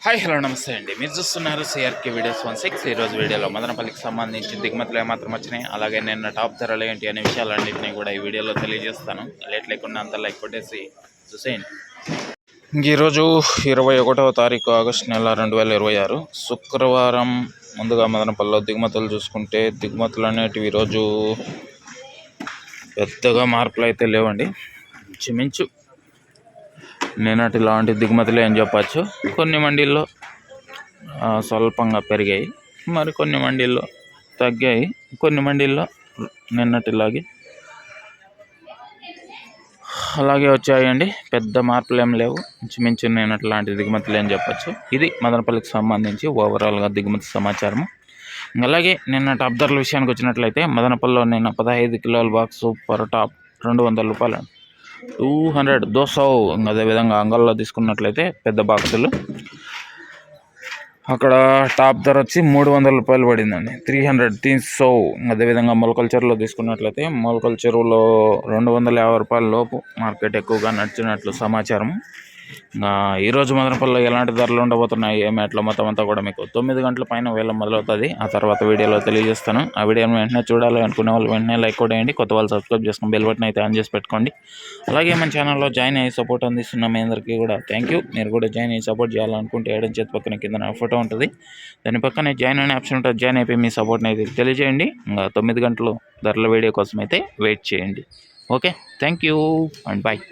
Hi hello నమస్తే అండి. మీరు చూస్తున్నారు సిఆర్కే వీడియోస్ 16. ఈరోజు వీడియోలో మదనపల్లికి సంబంధించి దిగుమతులు ఏమాత్రం వచ్చినాయి, అలాగే నిన్న టాప్ ధరలు ఏంటి అనే విషయాలన్నింటినీ కూడా ఈ వీడియోలో తెలియజేస్తాను. లేట్ లేకుండా అంత లైక్ కొట్టేసి చూసేయండి. ఈరోజు 21వ తారీఖు ఆగస్టు నెల 2026 శుక్రవారం. ముందుగా మదనపల్లిలో దిగుమతులు చూసుకుంటే దిగుమతులు అనేటివి ఈరోజు పెద్దగా మార్పులు అయితే లేవండి. ఇంచుమించు నిన్నటి లాంటి దిగుమతులే అని చెప్పచ్చు. కొన్ని మండీల్లో స్వల్పంగా పెరిగాయి, మరి కొన్ని మండీల్లో తగ్గాయి, కొన్ని మండీల్లో నిన్నటిలాగే అలాగే వచ్చాయండి. పెద్ద మార్పులు ఏం లేవు, ఇంచుమించు నిన్నటి లాంటి దిగుమతులు అని చెప్పచ్చు. ఇది మదనపల్లికి సంబంధించి ఓవరాల్గా దిగుమతి సమాచారము. అలాగే నిన్న టాప్ ధరల విషయానికి వచ్చినట్లయితే మదనపల్లిలో నిన్న 15 కిలోల బాక్సు పర్ టాప్ 200 రూపాయలు, 200 200. అదేవిధంగా అంగల్లో తీసుకున్నట్లయితే పెద్ద బాక్సులు అక్కడ టాప్ ధర వచ్చి 300 రూపాయలు పడిందండి, 300 300. అదేవిధంగా మొలకల చెరువులో తీసుకున్నట్లయితే మొలకల చెరువులో 250 రూపాయల లోపు మార్కెట్ ఎక్కువగా నడిచినట్లు సమాచారం. ఈరోజు మదనపల్లిలో ఎలాంటి ధరలు ఉండబోతున్నాయి, ఏమి అట్లా మొత్తం అంతా కూడా మీకు 9 గంటల పైన వేళ మొదలవుతుంది. ఆ తర్వాత వీడియోలో తెలియజేస్తాను. ఆ వీడియోని వెంటనే చూడాలి అనుకునే వాళ్ళు వెంటనే లైక్ కూడా వేయండి. కొత్త వాళ్ళు సబ్స్క్రైబ్ చేసుకుని బెల్ బటన్ అయితే ఆన్ చేసి పెట్టుకోండి. అలాగే మన ఛానల్లో జాయిన్ అయ్యి సపోర్ట్ అందిస్తున్న మీ అందరికీ కూడా థ్యాంక్ యూ. మీరు కూడా జాయిన్ అయ్యి సపోర్ట్ చేయాలనుకుంటే ఎడం చేతి పక్కన కింద నా ఫోటో ఉంటుంది, దాని పక్కనే జాయిన్ అనే ఆప్షన్ ఉంటుంది. జాయిన్ అయిపోయి మీ సపోర్ట్ని అయితే తెలియజేయండి. ఇంకా 9 గంటలు ధరల వీడియో కోసం అయితే వెయిట్ చేయండి. Okay, thank you and bye.